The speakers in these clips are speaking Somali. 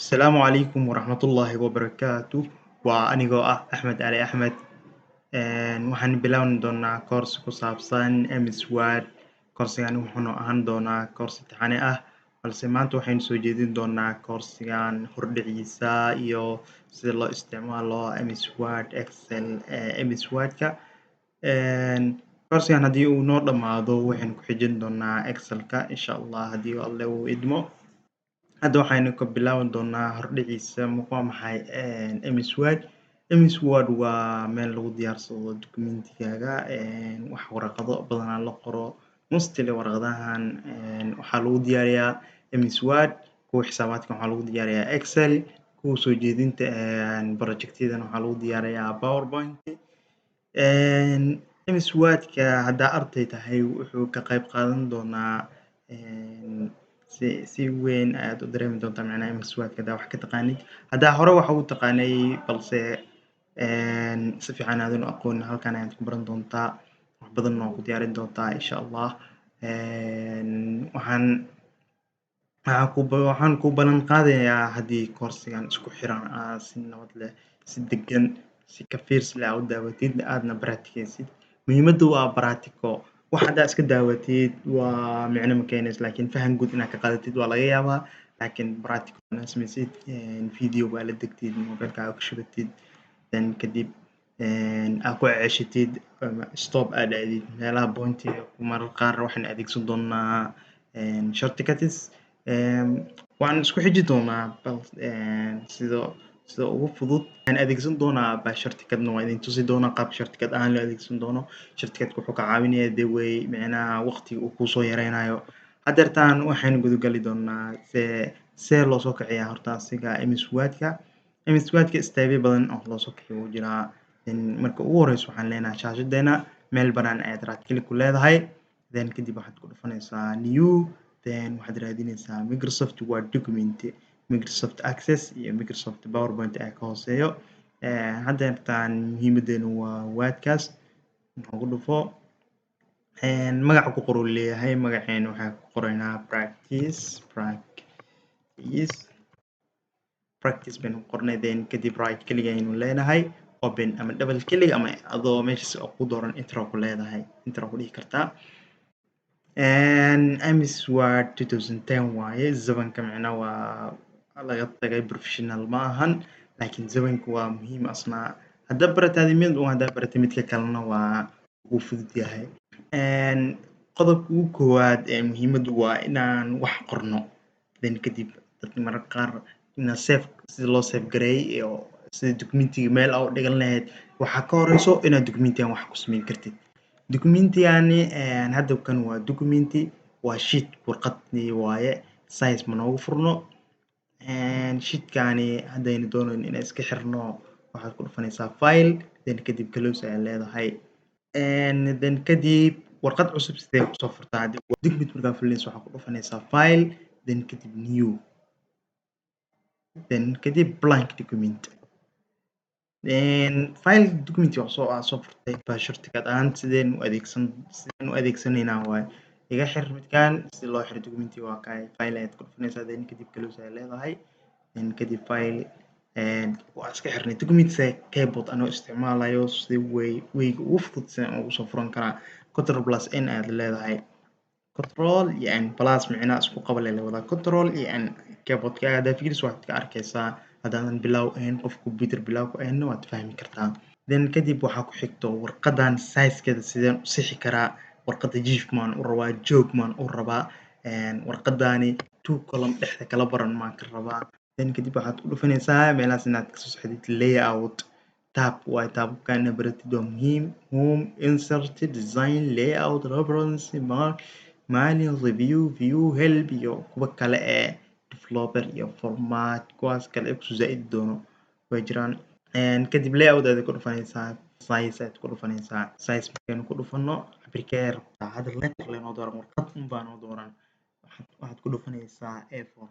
Asalaamu calaykum waraxmatullaahi wabarakaatu. Waa anigoo ah Axmed Ali Axmed. Waxaan bilaabi doonaa koorsi ku saabsan MS Word. Koorsigan wuxuu ahaan doonaa koorsi taxane ah, balse maanta waxaynu soo jeedin doonaa koorsigan hordhiciisa iyo sida loo isticmaalo MS Word, Excel, MS Word-ka. Koorsigan haddii uu noo dhammaado waxaynu ku xijin doonaa Excel-ka insha Allah haddii Alle uu idmo. Hadda waxaynu ka bilaaban doonaa hordhiciisa waa maxay MS Word. MS Word waa meel lagu diyaarsado dukumentigaaga, wax warqado badanaa la qoro. Mostly warqadahan waxaa lagu diyaariyaa MS Word, kuwa xisaabaadka waxaa lagu diyaariyaa Excel, kuwa soo jeedinta projectyadan waxaa lagu diyaariyaa PowerPoint. MS Word-ka haddaa arday tahay wuxuu ka qayb qaadan doonaa si weyn ayaad u dareemi doontaa macnaha MS Word-ka haddaa wax ka taqaanid. Haddaa hore wax ugu taqaanay balse si fiican aadan u aqoonin, halkan ayaad ku baran doontaa. Wax badan waa ku diyaarin doontaa insha Allah. Waxaan ku ballan qaadayaa haddii koorsigan isku xiran si nabad leh, si degan, si ka fiirsi leh aad u daawatid aadna baratikeysid. Muhiimaddu waa baratiko. Wax haddaa iska daawatid waa micno ma keenayso, laakiin faham guud inaad ka qaadatid waa laga yaabaa. Laakiin baratiko inaad sameysid, video baa la degtid, mobilkaaga ku shubatid, then kadib aad ku ceshatid, stop aad aadid meelaha pointiga mararka qaar waxaan adeegsan doonaa shortcuts. Waan isku xiji doonaa sida ugu fudud aan adeegsan doonaa shortcut-na waa idin tusi doonaa qaab shortcut ahaan loo adeegsan doono. Shortcut-ka wuxuu ka caawinayaa the way micnaha waqtiga uu kusoo yareynayo. Haddeertaan waxaynu guda gali doonaa see loo soo kiciyaa horta asiga MS Word-ka. MS Word-ka stepyo badan oo loo soo kiciyo wuu jiraa. Marka ugu horeyso waxaan leenahay shaashadeena meel banaan ayaad right click ku leedahay, then kadib waxaad ku dhufanaysaa new, then waxaad raadinaysaa Microsoft Word document, Microsoft Access iyo Microsoft PowerPoint ayaa ka hooseeyo. Haddeertaan muhiimadeenu waa Word-kaas. Ugu dhufo magaca ku qor uu leeyahay. Magaceena waxaan ku qoraynaa practice baynu ku qornay, then kadib right click ayaynu leenahay, open ama double click ama adoo meeshaas ku dooran intro ku leedahay, intro ku dhihi kartaa. MS Word 2010 waaye. Zamanka micnaha waa laga tagay, professional ma ahan, laakiin zamanka waa muhiim asna. Haddaa baratay mid haddaa baratay midka kalena waa ugu fudud yahay. Qodobka ugu koowaad muhiimaddu waa inaan wax qorno, then kadib dadka mararka qaar inaan sida loo save gareey iyo sida documentiga meel u dhigan lahayd waxaa ka horeyso inaad documentigan wax ku sameyn kartid. Documentigani hadda kan waa documenti, waa sheet warqadii waaye, size ma noogu furno. Sheetkani haddaynu doonayno inaan iska xirno waxaad ku dhufanaysaa file, then kadib close ayaa leedahay. Then kadib warqad cusub sidee kusoo furtaa document markaa fulinayso waxaad ku dhufanaysaa file, then kadib new, then kadib blank document. File document soo furtay baa shortcut ahaan sideen u adeegsanaynaa waaye. Iga xir midkaan si loo xiro documenti waa kay file ayaad ku dhufanaysaa, then kadib close ayaa leedahay, then kadib file waa iska xirnay documentiga keyboard anoo isticmaalayo si wayga ugu fudud sidaan ugu soo furan karaa. Ctrl+N ayaad leedahay. Control iyo N plus micnaha isku qaba la wada Control iyo N. Keyboardka haddaa fiiriso waxaad ka arkaysaa haddaadan bilow ahayn qof computer bilow ku ahayn waad fahmi kartaa. Then kadib waxaa ku xigto warqadan size-keeda sideen u sixi karaa. Warqada jiif maan u rabaa, joog maan u rabaa. Warqadani 2 column dhexda kala baran maan ka rabaa. Then kadib waxaad ku dhufanaysaa meelahaas inaad kasoo saxdid layout. Tab waa tabkan baratid waa muhiim. Home, insert, design, layout, reference, manual, review, view, help iyo kuwa kale developer iyo format kuwaas kale kusoo zaidi doono way jiraan. Kadib layout aad ku dhufanaysaa, size aad ku dhufanaysaa. Size markaynu ku dhufano cabirkee rabtaa hadda letter leenoo dooran, warqad baa noo dooran. Waxaad ku dhufanaysaa A4.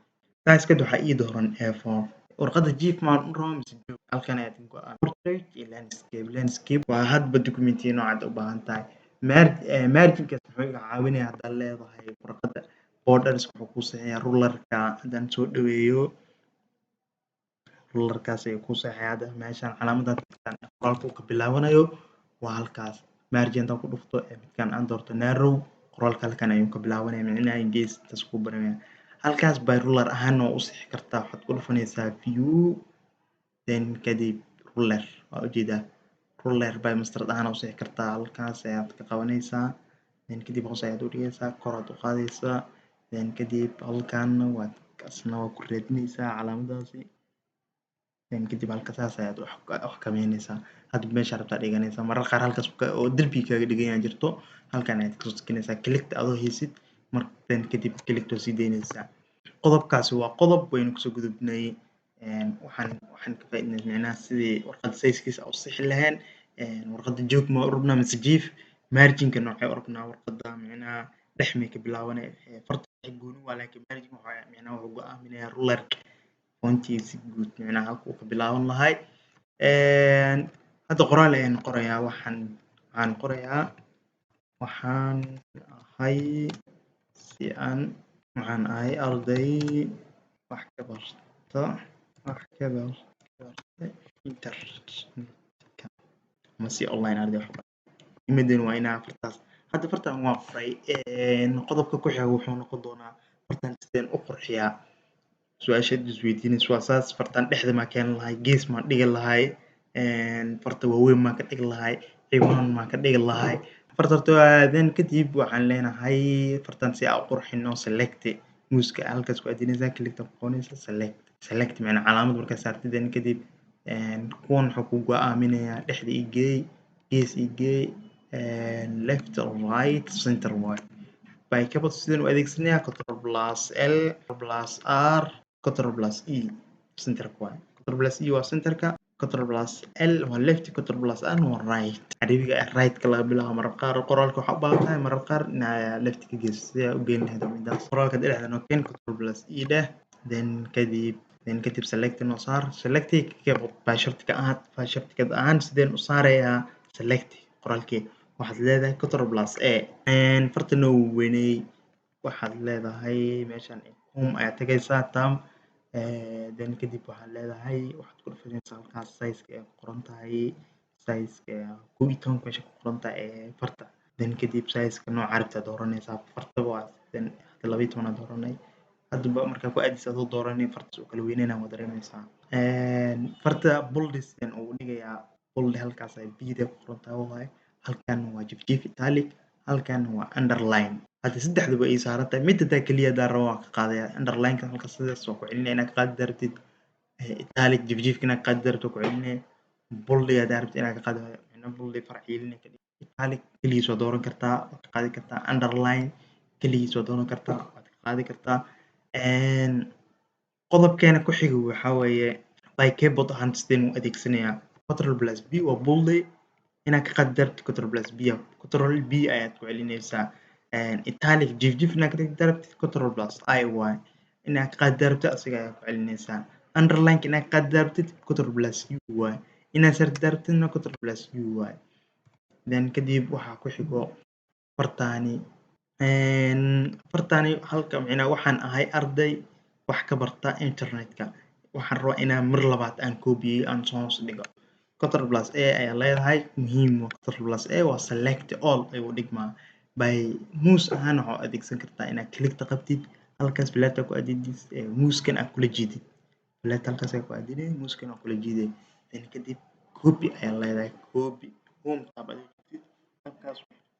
Size kad waxaa ii dooran A4. Warqada jiif maan u rabaa mise joog. Halkan ayaad ku go'aan. Portrait iyo landscape. Landscape waa hadba documenti noocaad u baahan tahay. Margin-kaas wuxuu iga caawinayaa haddaad leedahay warqada borders wuxuu kuu sameeyaa rulerka haddaan soo dhaweeyo. rulerkaas ay ku saxay hadda meeshan calaamadan qoraalka uu ka bilaabanayo waa halkaas margin intaan ku dhufto midkaan aan doorto narrow qoraalka halkan ayuu ka bilaabanaya micnaha gees intaas ku baranaya halkaas by ruler ahaan waa u sixi kartaa waxaad ku dhufanaysaa view then kadib ruler waa ujeedaa ruler by mastarad ahaan u sixi kartaa halkaas ayaad ka qabanaysaa then kadib hoos ayaad u dhigaysaa kor aad u qaadaysaa then kadib halkan waad asna waa ku raadinaysaa calaamadaasi then kadib halka saas ayaad wax kameynaysaa hadba meesha rabtaa dhiganaysaa marar qaar halkaas oo derbiga kaga dhigan jirto halkan ayaad kasoo sakinaysaa clickta adoo haysid then kadib clickta waa sii daynaysaa qodobkaasi waa qodob waynu kusoo gudubnay waxaan ka faa'iidnay micnaha sidii warqadda sizekiisa u sixi lahayn warqadda joog ma u rabnaa mise jiif marginka noocee u rabnaa warqadda micnaha dhex may ka bilaabanay farta gooni waa laakiin margin waxaa micnaha wuxuu go'aaminayaa rulerka fontiisi guud micnaha halka uu ka bilaaban lahay hadda qoraal ayaan qorayaa waxaan ahay arday wax ka barta internetka ama si online arday wax imadan waa inaa fartaas hadda fartan waa qoray qodobka ku xiga wuxuu noqon doonaa fartan sideen u qurxiyaa su-aasha isweydiinaysa waa saas fartan dhexda maa keeni lahay gees maan dhigi lahay farta waaweyn maan ka dhigi lahay ciwaan maan ka dhigi lahay then kadib waxaan leenahay fartan si aan u qurxino select muuska halkaas ku aadinaysaa clickta ku qabanaysaa select macnaa calaamad markaa saartid then kadib kuwan wuxuu ku go'aaminayaa dhexda ii geey gees ii geey left or right center y by keyboard sidaan u adeegsanayaa control plus L plus R control plus E centerka y control plus E waa centerka control plus L waa left control plus R waa right carabiga right ka laga bilaabo marar qaar qoraalka waxaa u baahan tahay marar qaar inaa left ka geyso sidaa u geyn lahayd midaas qoraalka dhexda noo keen control plus E dheh then kadib select noo saar select keyboard by shortcut ahaan sideen u saarayaa select qoraalkii waxaad leedahay control plus A farta noo weynay waxaad leedahay meeshan home ayaad tagaysaa tam then kadib waxaad leedahay waxaad ku dhufanaysaa halkaas sizeka ay ku qoran tahay sizeka 12 meesha ku qoran tahay farta then kadib sizeka nooca rabtaa dooranaysaa farta waa then 12 aad dooranay hadba markaa ku aadis adoo dooranay fartas oo kala weynayna waa dareemaysaa farta boldis uu dhigayaa bold halkaas ay bida ku qoran tahay waay halkan waa jif italic halkan waa underline hadda saddexduba ay saaran tahay midda taa keliya haddaan rabo waan ka qaadaya underlineka halka sidaas waa ku celinaya inaad ka qaadi dartid italic jifjifka inaad ka qaadi darto ku celinaya boldiga haddaa rabtid inaad ka qaadi micna boldi farciilina ka dhig italic keligiis waa dooran kartaa waad ka qaadi kartaa underline keligiis waa dooran kartaa waad ka qaadi kartaa qodobkeena ku xiga waxaa weeye by keyboard ahaan sideen u adeegsanayaa control plus B waa boldi inaad ka qaadi dartid control plus B ayaad ku celinaysaa italic jif inaad ka dhigi darabtid control plus I y inaad ka qaadi darabtid asiga ayaad ku celinaysaa underline inaad ka qaadi darabtid control plus U y inaad sarti darabtidna control plus U y then kadib waxaa ku xigo fartaani halka micnaa waxaan ahay arday wax ka barta internetka waxaan rabaa inaan mar labaad aan koobiyey aan soo hoos dhigo control plus A ayaa leedahay muhiim control plus A waa select all ayuu dhigmaa by mouse ahaan waxaa adeegsan kartaa inaad clickta qabtid halkaas bilaata ku aadidid muuskan aad kula jiidid bilaata halkaas aad ku aadinay muuskan aad kula jiiday then kadib copy ayaa leedahay copy home tab adeegtid halkaas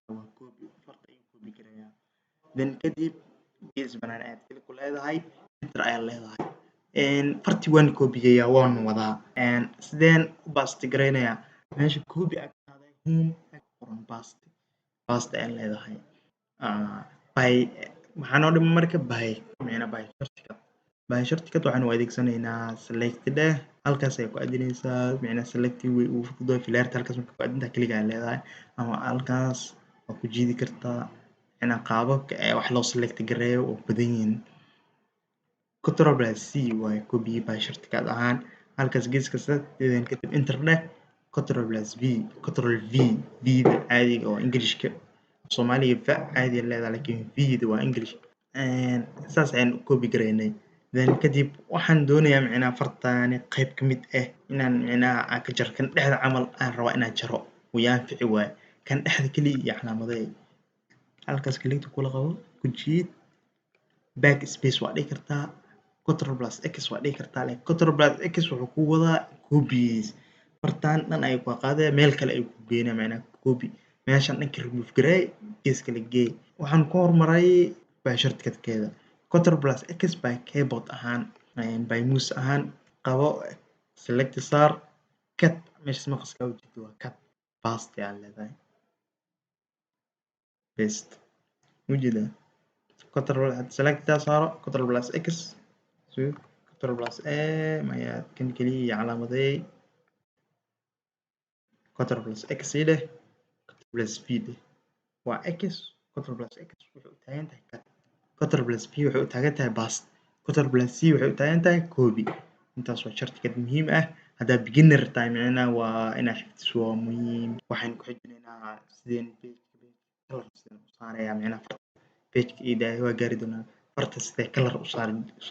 waa copy farta ayuu copy garayaa then kadib gees banaan ayaad kali ku leedahay enter ayaa leedahay farti waan copygayaa waan wadaa sideen u basti garaynayaa meesha copy aad qaaday home aad qoran basti ayaan leedahay maxaa noo dhiman marka by shortcut waxaan u adeegsanaynaa select dheh halkaas ayaa ku aadinaysaa micnaa select way uu fududahay filaarta halkaas marka ku aadintaa kaligaa leedahay ama halkaas waa ku jiidi kartaa micnaa qaababka wax loo select gareeyo oo badan yihiin control plus C waaye copy by shortcut ahaan halkaas gees kasta then kadib enter dheh control plus control V da caadiga oo Englishka Soomaaliga fa caadi leedahay laakiin V da waa English saas ayaan u copy gareynay then kadib waxaan doonayaa micnaha fartaani qayb ka mid ah inaan micnaha aan ka jaro kan dhexda camal aan rabaa inaan jaro wuu anfici waaye kan dhexda keliya iyo calaamadeey halkaas keligta kula qabo ku jiid backspace waa dhihi kartaa Ctrl+X waa dhihi kartaa like Ctrl+X wuxuu kuu wadaa copies fartaan dhan ayuu kaa qaadaya meel kale ayuu kuu geynaya macnaha copy meeshan dhanka remove gareey gees kale geey waxaan ku hormaray by shortcut-keeda Ctrl+X by keyboard ahaan by mouse ahaan qabo select saar cut meeshas maqaska ujeedo waa cut paste ayaa leedahay paste ujeedaa Ctrl select saaro Ctrl+X Ctrl+A maya kan keliya iyo calaamadeey Ctrl+X dheh Ctrl+V dheh waa X Ctrl+X waxay u taagan tahay cut Ctrl+V waxay u taagan tahay paste Ctrl+C waxay u taagan tahay copy intaas waa shortcut muhiim ah haddaa beginner tahay micnaha waa inaa xifdiso waa muhiim waxaynu ku xijinaynaa sideen color sideen u saarayaa micnaha page-ka iyo daahay waa gaari doonaa farta sidee color u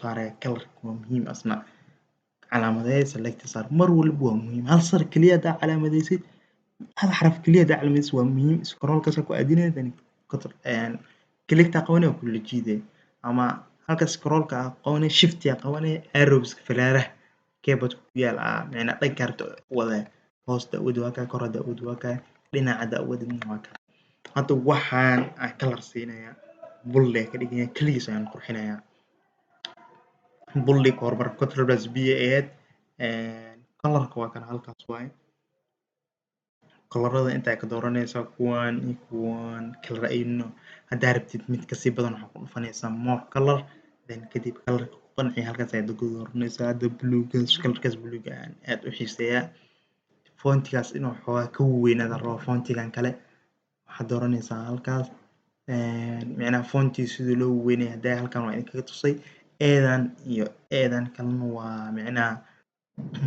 saaraya colorka waa muhiim asna calaamadee select saar mar walba waa muhiim hal sar keliya haddaa calaamadeysid hal xaraf keliya haddaa calaamadeysid waa muhiim scrollkaas ku aadinaya then click-taa qabanaya waa kula jiidaya ama halka scrollka qabanaya shift-yaa qabanaya arrows-ka falaaraha keyboard-ka ku yaal micnaha dhanka rabto wadaya hoosta wadi waa kaa kor haddaa wadi waa kaa dhinaca haddaa wadina waa kaa hadda waxaan aan color siinayaa bulle ka dhigaya keligiis ayaan qurxinayaa bulli ka hormar Ctrl+B aheyd colorka waa kan halkaas waaye colorada intaa ka dooranaysaa kuwan iyo kuwan color ayno haddaa rabtid mid kasii badan waxaa ku dhufanaysaa more color then kadib colorka ku qanci halkaas ayaad ku dooranaysaa hadda bluegaas colorkaas bluega aan aad u xiiseeyaa fontigaas inuu xoogaa ka weynaada rabo fontigan kale waxaad dooranaysaa halkaas micnaha fontii sidii loo weynaya haddaa halkan waa idinkaga tusay eedan iyo eedan kalena waa micnaha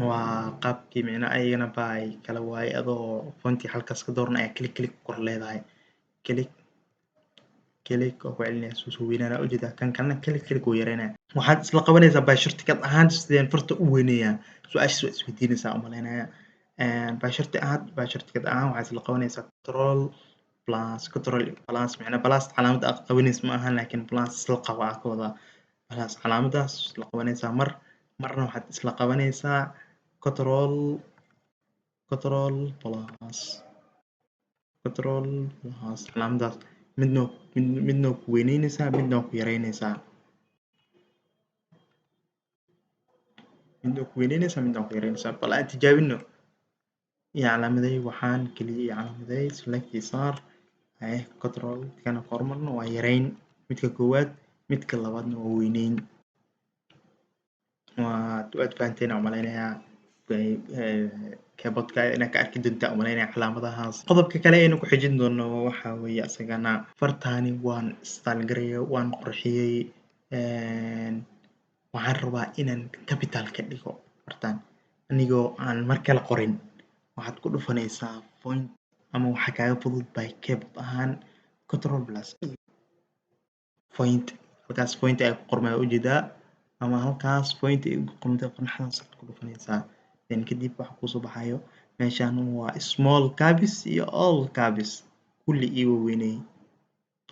waa qaabkii micnaha ayagana by kala waaye adoo fontii halkaas ka dooran ayaa click kor leedahay click oo ku celinaya soo weynaana ujeedaa kan kalena click oo yareynaya waxaad isla qabanaysaa by shortcut ahaan sideen farta u weyneeyaa su-aashaas waa isweydiinaysaa u malaynaya by shortcut ahaan waxaad isla qabanaysaa Ctrl+ macnaha plus calaamad aad qabanaysa ma ahan laakiin plus isla qaba ka wadaa plus calaamadaas isla qabanaysaa marna waxaad isla qabanaysaa Ctrl+ calaamadaas midna ku weyneynaysaa midna ku yareynaysaa bal aan tijaabino iyo calaamadeey waxaan keliya iyo calaamadeey select saar Ctrl kana hormarna waa yareyn midka koowaad midka labaadna waa weyneyn waad fahanteen aan malaynayaa keyboardka inaad ka arki doontaa aan malaynayaa calaamadahaas qodobka kale aynu ku xijin doono waxaa weeye asagana fartaani waan style gareeyay waan qurxiyey waxaan rabaa inaan capital ka dhigo fartaan anigoo aan mar kale qorin waxaad ku dhufanaysaa point ama waxa kaaga fudud by keyboard ahaan Ctrl+E point halkaas point ayaa ku qormaya ujeedaa ama halkaas point ay ku qormaya farxadaas ku dhufanaysaa then kadib waxa kusoo baxayo meeshan waa small caps iyo all caps kulli iyo weynay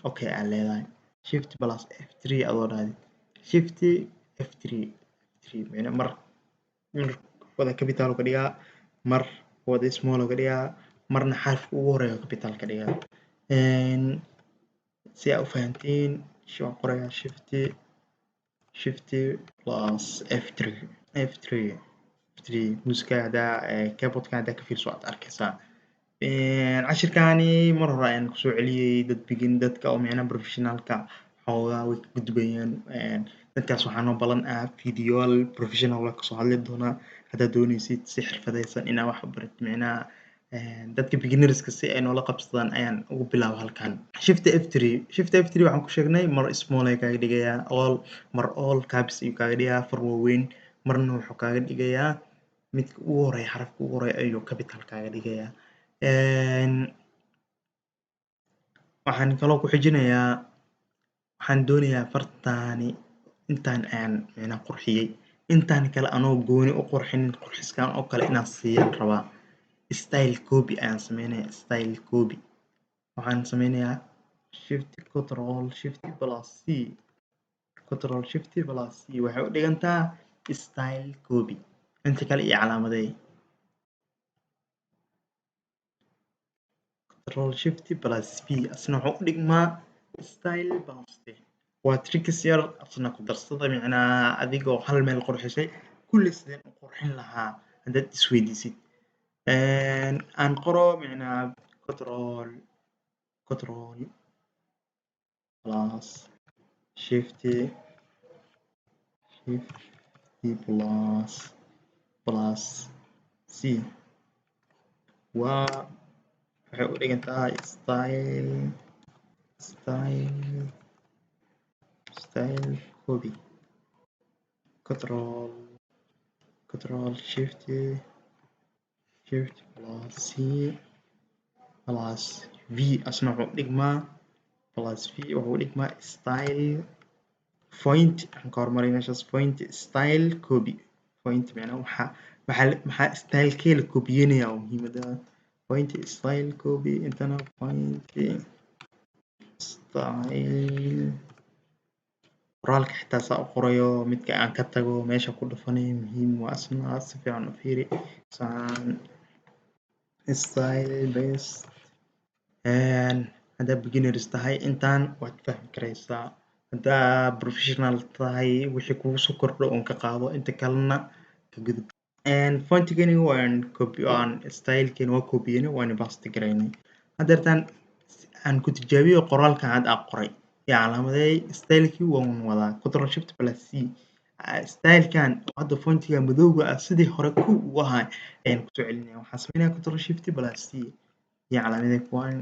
okay aan leedahay shift+F3 adoo dhaadid shift F3 macna mar wada capital ka dhigaa mar wada small ka dhigaa marna xarafka ugu horeeya capital ka dhigaa si aad u fahantiin soo qoraya shift+F3 muska haddaa keyboardka haddaa ka fiirso aad arkaysaa cashirkaani mar hore ayaan kusoo celiyey dadka oo micnaha professionalka xoogaa way ka gudbayaan dadkaas waxaa noo balan videoyaal professional kasoo hadli doonaa haddaad doonaysid si xirfadaysan inaa wax barat micnaha dadka beginnerska si ay noola qabsadaan ayaan ugu bilaabo halkan shift F3 waxaan ku sheegnay mar small ay kaaga dhigayaa all caps ayuu kaaga dhigayaa far waaweyn marna wuxuu kaaga dhigayaa midka ugu horeeya xarafka ugu horeeya ayuu capital kaaga dhigayaa waxaan kaloo ku xijinayaa waxaan doonayaa fartaani intaan aan macnaha qurxiyey intaan kale anoo gooni u qurxinin qurxiskaan oo kale inaan siiyaan rabaa style copy ayaan sameynaya style copy waxaan sameynayaa shift control shift plus c control shift plus c waxay u dhigantaa style copy inta kale iyo calaamadeey control shift plus v asna wuxuu u dhigmaa style bounce waa tricks yar asna ku darsada macnaha adigoo hal meel qurxisay kulli sideen u qurxin lahaa haddaad isweydiisid aan qoro macnaha control plus shift plus c waa waxay u dhigantaa style copy control shift plus c plus v asna wuxuu u dhigmaa plus v wuxuu u dhigmaa style point aan ka hormaray meeshaas point style copy point macnaha maxaa stylekee la copyeenaya oo muhiimada point style copy intana point style qoraalka xitaa saa u qorayo midka aan ka tago meesha ku dhufanayo muhiim waa asna si fiican u fiiri saan style based haddaa beginners tahay intaan waad fahmi karaysaa haddaa professional tahay wixii kugu soo kordho uun ka qaado inta kalena ka gudub fontigani waan stylekani waa copyani waana paste garaynay haddeertaan aan ku tijaabiyo qoraalkan hadda aan qoray iyo calaamadeey stylekii waan wadaa control shift plus c stylekan hadda fontiga madowga ah sidii hore ku ugu ahaa ayaan kusoo celinaya waxaan sameynaya control shift plus c iyo calaamadeey kuwaan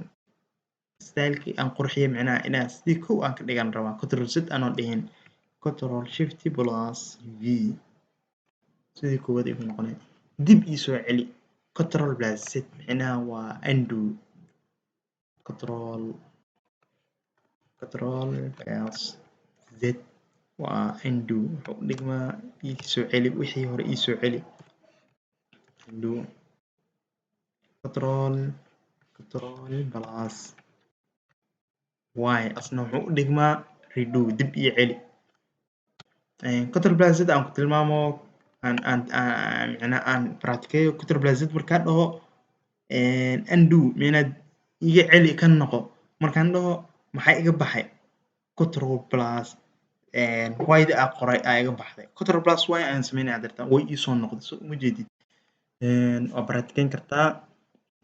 stylekii aan qurxiyay macnaha inaa sidii kow aan ka dhigan rabaa control z aanoo dhihin control shift plus v sidii koowaad igu noqonay dib ii soo celi control plus z macnaha waa undo control plus z waa undo wuxuu u dhigmaa ii soo celi wixii hore ii soo celi undo control plus y asna wuxuu u dhigmaa redo dib ii celi control plus z aan ku tilmaamo aan practiceeyo control plus z markaan dhaho undo micnaha iga celi ka noqo markaan dhaho maxaa iga baxay control plus y-da aan qoray aa iga baxday control plus y ayaan sameynaya haddeertaan way ii soo noqday so uma jeedid waa practiceyn kartaa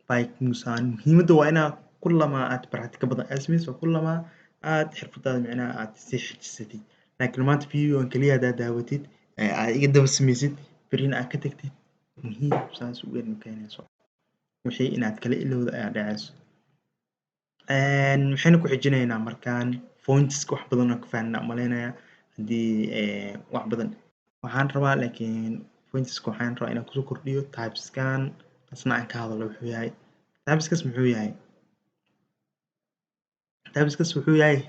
bikmusaan muhiimadda waa inaa kullama aad practice badan aad sameyso kullama aad xirfadaada macnaha aad sii xejisatid laakiin maanta videogan keliya haddaad daawatid aad iga daba sameysid berrina aad ka tagtid muhiim saas u weyn ma keenayso wixii inaad kala ilowda ayaa dhacayso maxaynu ku xijinaynaa markaan fontiska wax badan oo ka fahanaa umaleynaya haddii wax badan waxaan rabaa laakiin fontiska waxaan rabaa inaan kusoo kordhiyo typeskan asna aan ka hadlo wuxuu yahay typeskas muxuu yahay typeskas wuxuu yahay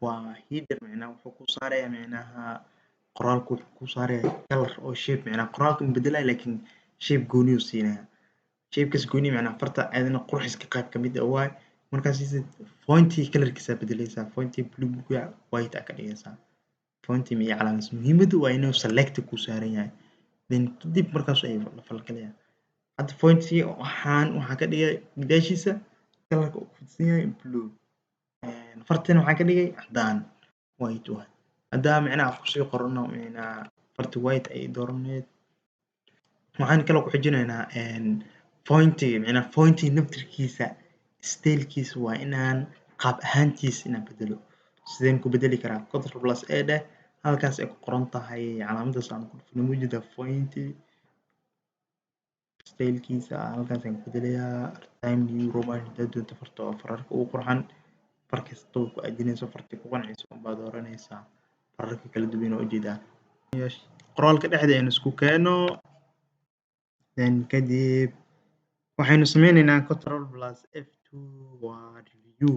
waa header macnaha wuxuu ku saaraya macnaha qoraalku wuxuu ku saaraya color oo shape macnaha qoraalka ma bedelayo laakiin shape gooniyu siinaya shapekas gooni macnaha farta aadana qurxiska qayb ka mid ah waay markaas fonti colorkiisa bedelaysaa fonti bluega white aa ka dhigaysaa fonti iyo calaamas muhiimaddu waa inuu select ku saaran yahay then kadib markaas ay la falgalaya hadda fonti waxaan ka dhigay gadaashiisa colorka uu fidsan yahay blue fartina waxaan ka dhigay caddaan white waay haddaa macnaha kusii qorano macnaha farti white ay dooraneed waxaan kaloo ku xijinaynaa fontiga macnaha fontiga naftirkiisa stylekiisa waa inaan qaab ahaantiisa inaan bedelo sideen ku bedeli karaa control plus a dheh halkaas ay ku qoran tahay calaamadaas aan ku dhufno mujida fonti stylekiisa halkaas aan ku bedelayaa time new roman haddaad doonto farta oo fararka ugu qurxan far kasta oo ku aadinayso farti ku qancayso unbaad dooranaysaa fararka kala duwan oo ujeedaa qoraalka dhexda aynu isku keeno then kadib waxaynu sameynaynaa control plus f2 waa review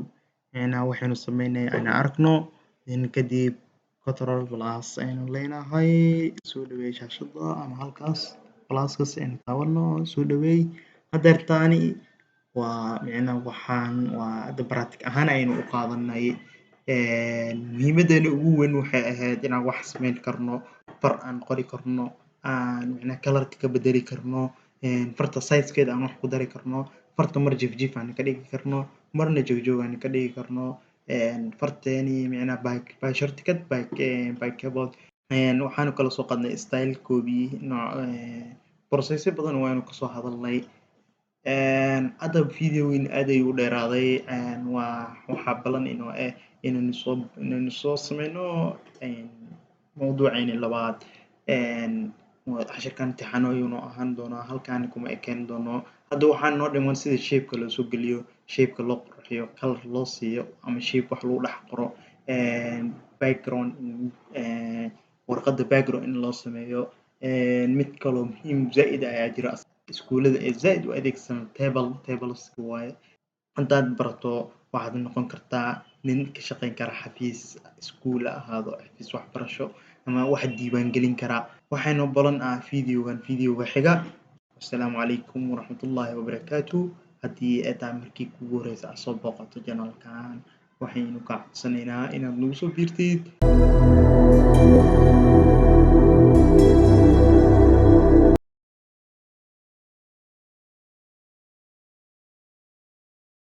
macnaha waxaynu sameynayaa inaan aragno then kadib control plus aynu leenahay soo dhaweey shaashada ama halkaas pluskaas aynu taabano soo dhaweey hadeertaani waa micnaha waxaan waa hadda practic ahaan aynu u qaadanay muhiimadeena ugu weyn waxay ahayd inaan wax samayn karno far aan qori karno aan micnaha kalarka ka bedeli karno farta sizekeeda aan wax ku dari karno farta mar jifjif aan ka dhigi karno marna joogjoog aan ka dhigi karno farteeni micnaha by shortcut by keyboard waxaanu kala soo qaadnay stylekoodii nooc processyo badan waanu kasoo hadalnay hadda videogan aad ayuu u dheeraaday waxaa balan inoo ah inaynu soo sameyno mawduuceeni labaad cashirkan imtixaano ayuunu ahaan doonaa halkaan kuma ekeen doono hadda waxaa noo dhiman sida shapeka loo soo geliyo shapeka loo qurxiyo color loo siiyo ama shape wax lagu dhex qoro background warqadda background in loo sameeyo mid kaloo muhiim zaa'id ah ayaa jira iskuulada ee zaa'id u adeegsan tableska waaye haddaad barato waxaad noqon kartaa nin ka shaqayn kara xafiis iskuul ha ahaado xafiis waxbarasho ama wax diiwaan gelin kara waxaynu balan videoga xiga assalaamu calaykum waraxmatullaahi wabarakaatu haddii ay tahay markii kugu horeysa aad soo booqato janalkan waxaynu kaa codsanaynaa inaad nagu soo biirtid